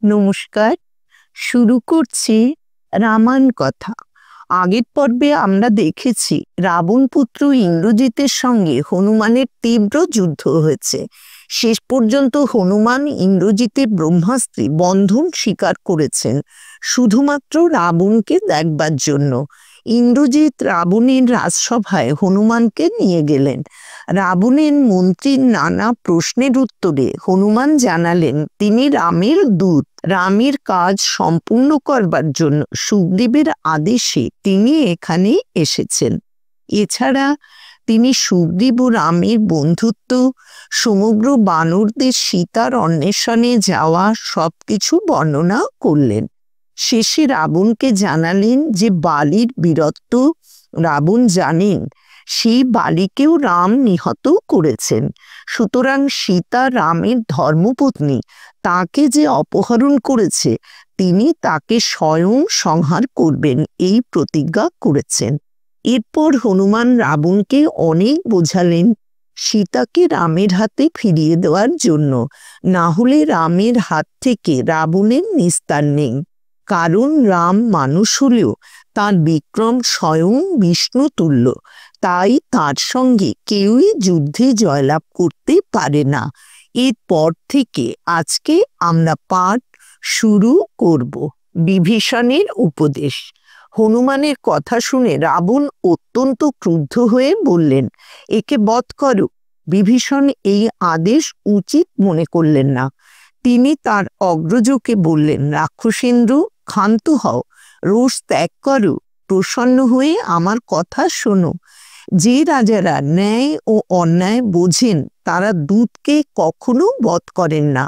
নমস্কার। শুরু করছি রামায়ণ কথা। আগের পর্বে আমরা দেখেছি রাবণ পুত্র ইন্দ্রজিতের সঙ্গে হনুমানের তীব্র যুদ্ধ হয়েছে। শেষ পর্যন্ত হনুমান ইন্দ্রজিতের ব্রহ্মাস্ত্রে বন্ধন স্বীকার করেছেন শুধুমাত্র রাবণকে দেখবার জন্য। ইন্দ্রজিৎ রাবণের রাজসভায় হনুমানকে নিয়ে গেলেন। রাবণের মন্ত্রীর নানা প্রশ্নের উত্তরে হনুমান জানালেন তিনি রামের দূত। রামের কাজ সম্পূর্ণ করবার জন্য সুগ্রীবের আদেশে তিনি এখানে এসেছেন। এছাড়া তিনি সুগ্রীব ও রামের বন্ধুত্ব, সমগ্র বানরদের সীতার অন্বেষণে যাওয়া সবকিছু বর্ণনা করলেন। শেষে রাবণকে জানালেন যে বালির বীরত্ব রাবণ জানেন, সেই বালিকেও রাম নিহত করেছেন। সুতরাং সীতা রামের ধর্মপত্নী, তাকে যে অপহরণ করেছে তিনি তাকে স্বয়ং সংহার করবেন এই প্রতিজ্ঞা করেছেন। এরপর হনুমান রাবণকে অনেক বোঝালেন সীতাকে রামের হাতে ফিরিয়ে দেওয়ার জন্য, না হলে রামের হাত থেকে রাবণের নিস্তার নেই। কারণ রাম মানুষ হলেও তার বিক্রম স্বয়ং বিষ্ণু তুল্য, তাই তার সঙ্গে কেউই যুদ্ধে জয়লাভ করতে পারে না। এরপর থেকে আজকে আমরা পাঠ শুরু করব। বিভীষণের উপদেশ। হনুমানের কথা শুনে রাবণ অত্যন্ত ক্রুদ্ধ হয়ে বললেন, একে বধ করো। বিভীষণ এই আদেশ উচিত মনে করলেন না। তিনি তার অগ্রজকে বললেন, রাক্ষসেন্দ্র, ক্ষান্ত হও, রোষ ত্যাগ করো, প্রসন্ন হয়ে আমার কথা শোনো। যে রাজারা ন্যায় ও অন্যায় বোঝেন তারা দূতকে কখনো বধ করেন না।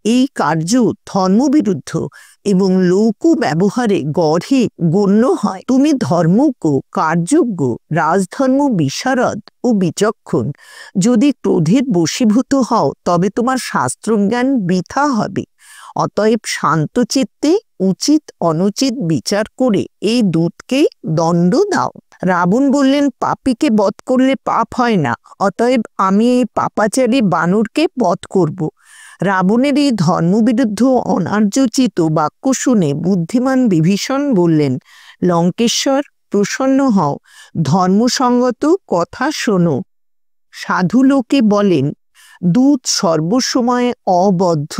এই কার্য ধর্মবিরুদ্ধ এবং লৌক ব্যবহারে গড়ে গণ্য হয়। তুমি ধর্মজ্ঞ, কার্যজ্ঞ, রাজধর্ম বিশারদ ও বিচক্ষণ। যদি ক্রোধের বশীভূত হও তবে তোমার শাস্ত্রজ্ঞান বৃথা হবে। অতএব শান্ত চিত্তে উচিত অনুচিত বিচার করে এই দূতকে দণ্ড দাও। রাবণ বললেন, পাপীকে বধ করলে পাপ হয় না, অতএব আমি এই পাপাচারী বানরকে বধ করব। রাবণের এই ধর্মবিরুদ্ধ অনার্যচিত বাক্য শুনে বুদ্ধিমান বিভীষণ বললেন, লঙ্কেশ্বর, প্রসন্ন হও, ধর্মসঙ্গত কথা শোনো। সাধু লোকে বলেন, দূত সর্বসময় অবদ্ধ।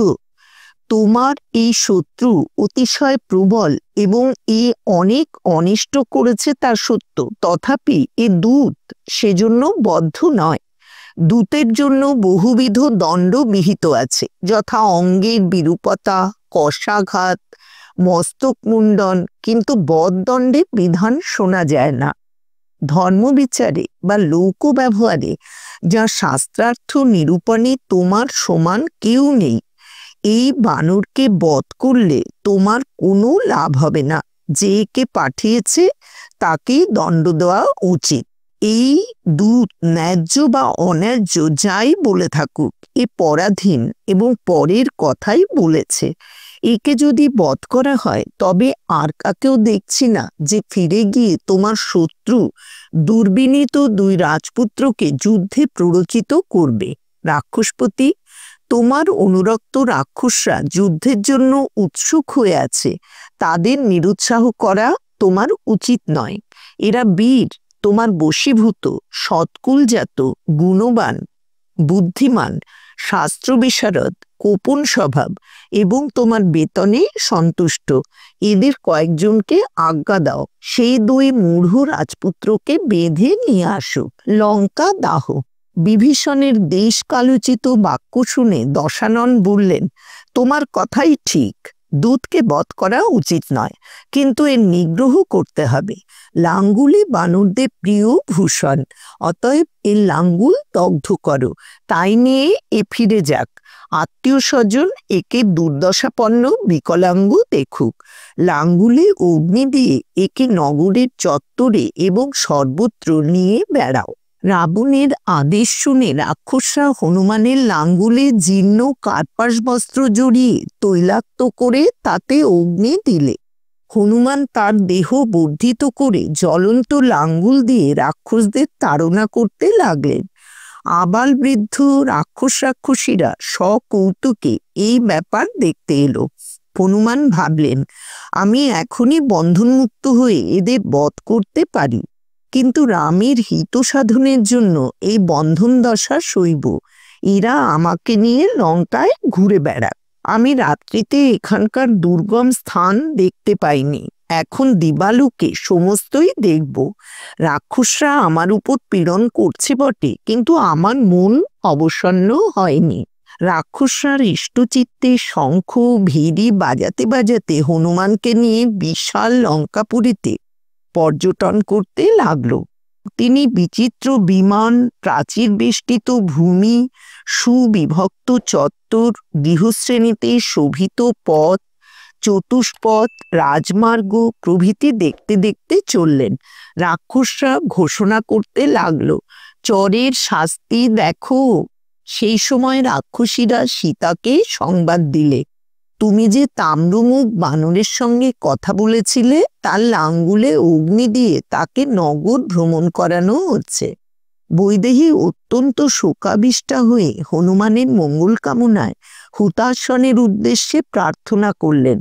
তোমার এই শত্রু অতিশয় প্রবল এবং এ অনেক অনিষ্ট করেছে তার সত্য, তথাপি এ দূত সেজন্য বদ্ধ নয়। দূতের জন্য বহুবিধ দণ্ড বিহিত আছে, যথা অঙ্গের বিরূপতা, কষাঘাত, মস্তক মুণ্ডন, কিন্তু বদদণ্ডের বিধান শোনা যায় না। ধর্মবিচারে বা লোক ব্যবহারে যা শাস্ত্রার্থ নিরূপণে তোমার সমান কেউ নেই। এই বানরকে বধ করলে তোমার কোনো লাভ হবে না। যে কে পাঠিয়েছে তাকেই দণ্ড দেওয়া উচিত। এই দূত ন্যায্য বা অন্যায্য যাই বলে থাকুক, এ পরাধীন এবং পরের কথাই বলেছে। একে যদি বধ করা হয় তবে আর কাকেও দেখছি না যে ফিরে গিয়ে তোমার শত্রু দুর্বিনীত দুই রাজপুত্রকে যুদ্ধে প্ররোচিত করবে। রাক্ষসপতি, তোমার অনুরক্ত রাক্ষসরা যুদ্ধের জন্য উৎসুক হয়ে আছে, তাদের নিরুৎসাহ করা তোমার উচিত নয়। এরা বীর, তোমার বশীভূত, সৎকুলজাত, গুণবান, বুদ্ধিমান, শাস্ত্র বিশারদ, কোপন স্বভাব এবং তোমার বেতনে সন্তুষ্ট। এদের কয়েকজনকে আজ্ঞা দাও, সেই দুই মূঢ় রাজপুত্রকে বেঁধে নিয়ে আসুক। লঙ্কা দাহ। বিভীষণের দেশ কালোচিত বাক্য শুনে দশানন বললেন, তোমার কথাই ঠিক, দূতকে বধ করা উচিত নয়, কিন্তু এর নিগ্রহ করতে হবে। লাঙ্গুলে বানরদের প্রিয় ভূষণ, অতএব এর লাঙ্গুল দগ্ধ করো, তাই নিয়ে এ ফিরে যাক। আত্মীয় স্বজন একে দুর্দশাপন্ন বিকলাঙ্গ দেখুক। লাঙ্গুলে অগ্নি দিয়ে একে নগরের চত্বরে এবং সর্বত্র নিয়ে বেড়াও। রাবণের আদেশ শুনে রাক্ষসরা হনুমানের লাঙ্গুলে জীর্ণ কার্পাস বস্ত্র জড়িয়ে তৈলাক্ত করে তাতে অগ্নি দিলে। হনুমান তার দেহ বর্ধিত করে জ্বলন্ত লাঙ্গুল দিয়ে রাক্ষসদের তাড়না করতে লাগলেন। আবাল বৃদ্ধ রাক্ষসীরা সকৌতুকে এই ব্যাপার দেখতে এলো। হনুমান ভাবলেন, আমি এখনই বন্ধনমুক্ত হয়ে এদের বধ করতে পারি, কিন্তু রামের হিত সাধনের জন্য এই বন্ধন দশা সইব। এরা আমাকে নিয়ে লঙ্কায় ঘুরে বেড়াক। আমি রাত্রিতে এখানকার দুর্গম স্থান দেখতে পাইনি, এখন দিবালোকে সমস্তই দেখব। রাক্ষসরা আমার উপর পীড়ন করছে বটে, কিন্তু আমার মন অবসন্ন হয়নি। রাক্ষসরা হৃষ্টচিত্তে শঙ্খ ভেরি বাজাতে বাজাতে হনুমানকে নিয়ে বিশাল লঙ্কাপুরীতে পর্যটন করতে লাগলো। তিনি বিচিত্র বিমান, প্রাচীর বেষ্টিত ভূমি, সুবিভক্ত চত্বর, গৃহশ্রেণীতে শোভিত পথ, চতুষ্পথ, রাজমার্গ প্রভৃতি দেখতে দেখতে চললেন। রাক্ষসরা ঘোষণা করতে লাগলো, চরের শাস্তি দেখো। সেই সময় রাক্ষসীরা সীতাকে সংবাদ দিলে, তুমি যে তাম্রমুখ বানরের সঙ্গে কথা বলেছিলে, তার লাঙ্গুলে অগ্নি দিয়ে তাকে নগর ভ্রমণ করানো হচ্ছে। বৈদেহী অত্যন্ত শোকাবিষ্টা হয়ে হনুমানের মঙ্গল কামনায় হুতাসনের উদ্দেশ্যে প্রার্থনা করলেন,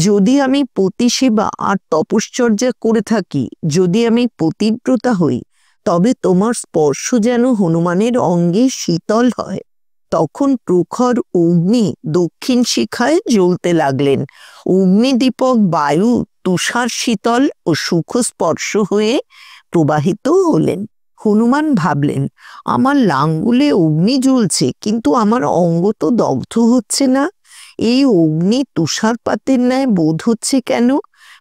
যদি আমি পতিসেবা আর তপশ্চর্যা করে থাকি, যদি আমি পতিব্রতা হই, তবে তোমার স্পর্শ যেন হনুমানের অঙ্গে শীতল হয়। তখন প্রখর অগ্নি দক্ষিণ শিখায় জ্বলতে লাগলেন। অগ্নিদীপক বায়ু তুষার শীতল ও সুখস্পর্শ হয়ে প্রবাহিত হলেন। হনুমান ভাবলেন, আমার লাঙ্গুলে অগ্নি জ্বলছে, কিন্তু আমার অঙ্গ তো দগ্ধ হচ্ছে না। এই অগ্নি তুষারপাতের ন্যায় বোধ হচ্ছে কেন?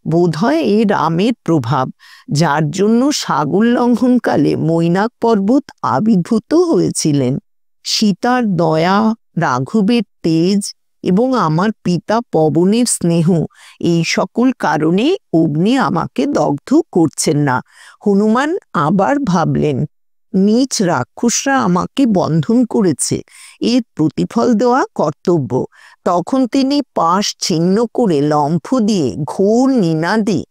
বোধ হয় এ রামের প্রভাব, যার জন্য সাগর লঙ্ঘনকালে মৈনাক পর্বত আবির্ভূত হয়েছিলেন। সীতার দয়া, রাঘবের তেজ এবং আমার পিতা পবনের স্নেহ, এই সকল কারণে অগ্নি আমাকে দগ্ধ করছেন না। হনুমান আবার ভাবলেন, নীচ রাক্ষসরা আমাকে বন্ধন করেছে, এর প্রতিফল দেওয়া কর্তব্য। তখন তিনি পাশ ছিন্ন করে লম্ফ দিয়ে ঘোর নিনাদে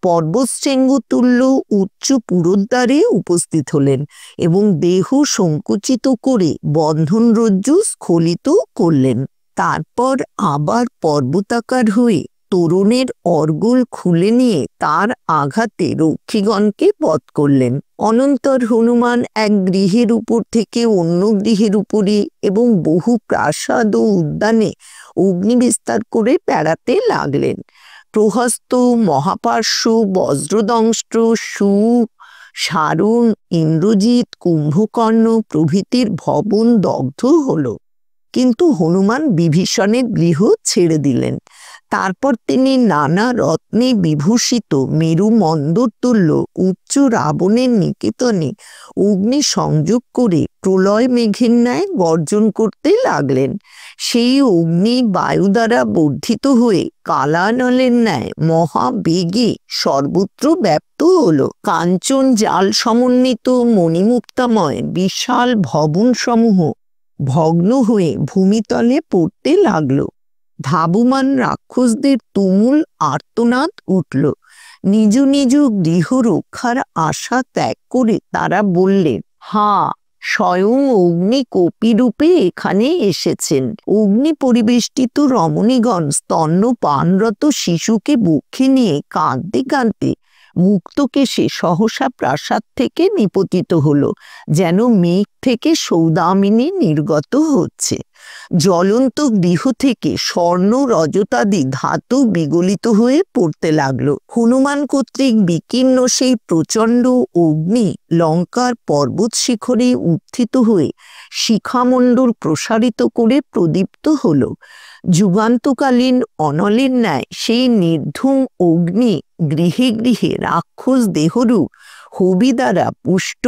পর্বতশৃঙ্গতুল্য উচ্চ পুরোদ্বারে উপস্থিত হলেন এবং দেহ সংকুচিত করে বন্ধন রজ্জু স্খলিত করলেন। তারপর আবার পর্বতাকার হয়ে তোরণের অর্গল খুলে নিয়ে তার আঘাতে রক্ষীগণকে বধ করলেন। অনন্তর হনুমান এক গৃহের উপর থেকে অন্য গৃহের উপরে এবং বহু প্রাসাদ ও উদ্যানে অগ্নি বিস্তার করে বেড়াতে লাগলেন। প্রহস্ত, মহাপার্শ্ব, বজ্রদংষ্ট্র, সুখ, সারুণ, ইন্দ্রজিৎ, কুম্ভকর্ণ প্রভৃতির ভবন দগ্ধ হল, কিন্তু হনুমান বিভীষণের গৃহ ছেড়ে দিলেন। তারপর তিনি নানা রত্নে বিভূষিত মেরু মন্দর তুল্য উচ্চ রাবণের নিকেতনে অগ্নি সংযোগ করে প্রলয় মেঘের ন্যায় গর্জন করতে লাগলেন। সেই অগ্নি বায়ু দ্বারা বর্ধিত হয়ে কালানলের ন্যায় মহাবেগে সর্বত্র ব্যাপ্ত হলো। কাঞ্চন জাল সমন্বিত মণিমুক্তাময় বিশাল ভবন সমূহ ভগ্ন হয়ে ভূমিতলে পড়তে লাগলো। ধাবমান রাক্ষসদের তুমুল আর্তনাদ উঠল। নিজ নিজ গৃহ রক্ষার আশা ত্যাগ করে তারা বললেন, হা, স্বয়ং অগ্নি কপিরূপে এখানে এসেছেন। অগ্নি পরিবেষ্টিত রমণীগণ স্তন্য পানরত শিশুকে বুকে নিয়ে কাঁদতে কাঁদতে মুক্তকেশে সহসা প্রাসাদ থেকে নিপতিত হলো, যেন মেঘ থেকে সৌদামিনী নির্গত হচ্ছে। জ্বলন্ত গৃহ থেকে স্বর্ণ রজতাদি ধাতু বিগলিত হয়ে পড়তে লাগলো। হনুমান কর্তৃক বিকীর্ণ সেই প্রচণ্ড অগ্নি লঙ্কার পর্বত শিখরে উত্থিত হয়ে শিখামণ্ডল প্রসারিত করে প্রদীপ্ত হলো। যুগান্তকালীন অনলের ন্যায় সেই নির্ধূম অগ্নি গৃহে গৃহে রাক্ষস দেহরূপ হবি দ্বারা পুষ্ট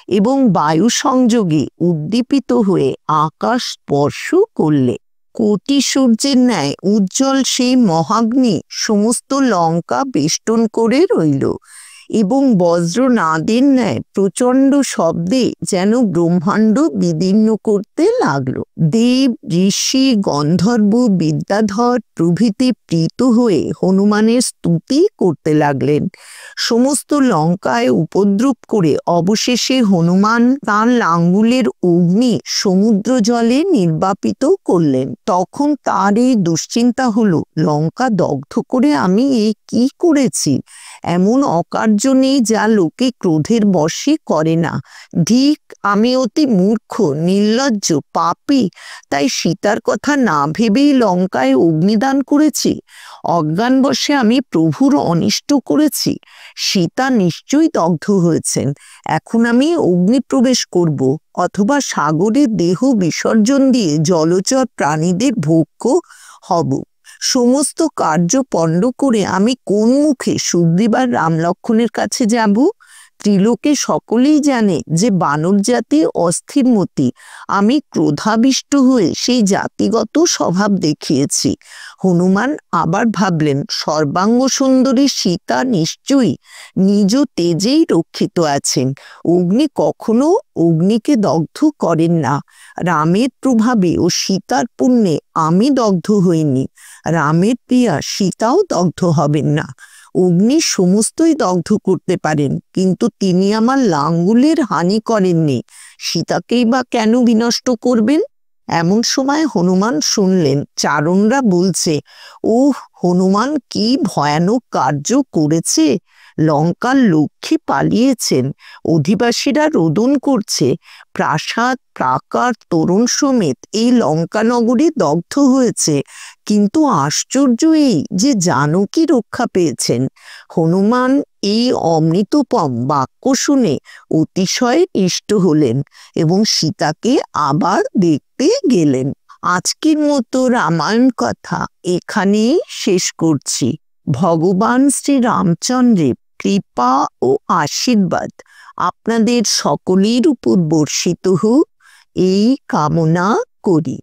এবং বায়ু সংযোগে উদ্দীপিত হয়ে আকাশ স্পর্শ করলে কোটি সূর্যের ন্যায় উজ্জ্বল সেই মহাগ্নি সমস্ত লঙ্কা বেষ্টন করে রইল। এবং বজ্রনাদের ন্যায় প্রচণ্ড শব্দে যেন ব্রহ্মাণ্ড বিদীর্ণ করতে লাগলো। দেব, ঋষি, গন্ধর্ব, বিদ্যাধর প্রভৃতি প্রীত হয়ে হনুমানের স্তুতি করতে লাগলেন। সমস্ত লঙ্কায় উপদ্রব করে অবশেষে হনুমান তাঁর লাঙ্গুলের অগ্নি সমুদ্র জলে নির্বাপিত করলেন। তখন তার এই দুশ্চিন্তা হলো, লঙ্কা দগ্ধ করে আমি এই কি করেছি? এমন অকার্য নেই যা লোকে ক্রোধের বশে করে না। ঠিক আমি অতি মূর্খ, নির্লজ্জ, পাপী, তাই সীতার কথা না ভেবেই লঙ্কায় অগ্নিদান করেছি। অজ্ঞানবশে আমি প্রভুর অনিষ্ট করেছি। সীতা নিশ্চয়ই দগ্ধ হয়েছেন। এখন আমি অগ্নিপ্রবেশ করব, অথবা সাগরে দেহ বিসর্জন দিয়ে জলচর প্রাণীদের ভোগ্য হব। সমস্ত কার্য পণ্ড করে আমি কোন মুখে সুগ্রীব আর রাম লক্ষ্মণের কাছে যাব? ত্রিলোকে সকলেই জানে যে বানর জাতি অস্থিরমতি। আমি ক্রোধাবিষ্ট হয়ে সেই জাতিগত স্বভাব দেখিয়েছি। হনুমান আবার ভাবলেন, সর্বাঙ্গ সুন্দরী সীতা নিশ্চয়ই নিজ তেজেই রক্ষিত আছেন। অগ্নি কখনো অগ্নিকে দগ্ধ করেন না। রামের প্রভাবে ও সীতার পুণ্যে আমি দগ্ধ হইনি। রামের প্রিয়া সীতাও দগ্ধ হবেন না। অগ্নি সমস্তই দগ্ধ করতে পারেন, কিন্তু তিনি আমার লাঙ্গুলের হানি করেননি। সীতাকেই বা কেন বিনষ্ট করবেন? এমন সময় হনুমান শুনলেন চারণরা বলছে, ওহ, হনুমান কি ভয়ানক কার্য করেছে! লঙ্কার লক্ষ্মী পালিয়েছেন, অধিবাসীরা রোদন করছে, প্রাসাদ, প্রাকার, তোরণ সমেত এই লঙ্কা নগরী দগ্ধ হয়েছে। কিন্তু আশ্চর্য এই যে জানকী রক্ষা পেয়েছেন। হনুমান এই অমৃতপম বাক্য শুনে অতিশয় ইষ্ট হলেন এবং সীতাকে আবার দেখতে গেলেন। আজকের মতো রামায়ণ কথা এখানেই শেষ করছি। ভগবান শ্রী রামচন্দ্রের কৃপা ও আশীর্বাদ আপনাদের সকলের উপর বর্ষিত হোক, এই কামনা করি।